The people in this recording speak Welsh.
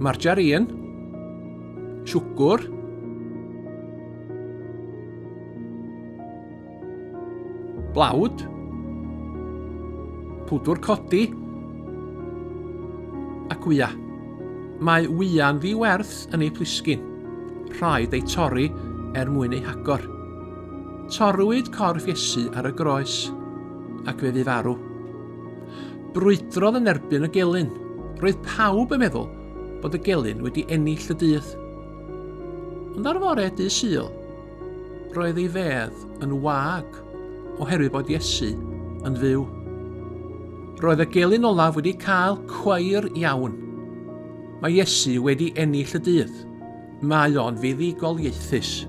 margarin, siwgr, blawd, pwdwr codi, ac wya. Mae wya'n ddiwerth yn ei plisgyn. Rhaid ei torri mwyn ei hagor. Torwyd corff Iesu ar y groes, ac fe fu farw. Brwydrodd yn erbyn y gelyn. Roedd pawb yn meddwl bod y gelyn wedi ennill y dydd. Ond ar fore dydd Sul, roedd ei fedd yn wag oherwydd bod Iesu yn fyw. Roedd y gelyn olaf wedi cael cwair iawn. Mae Iesu wedi ennill y dydd. Mae o'n fuddigol ieithus.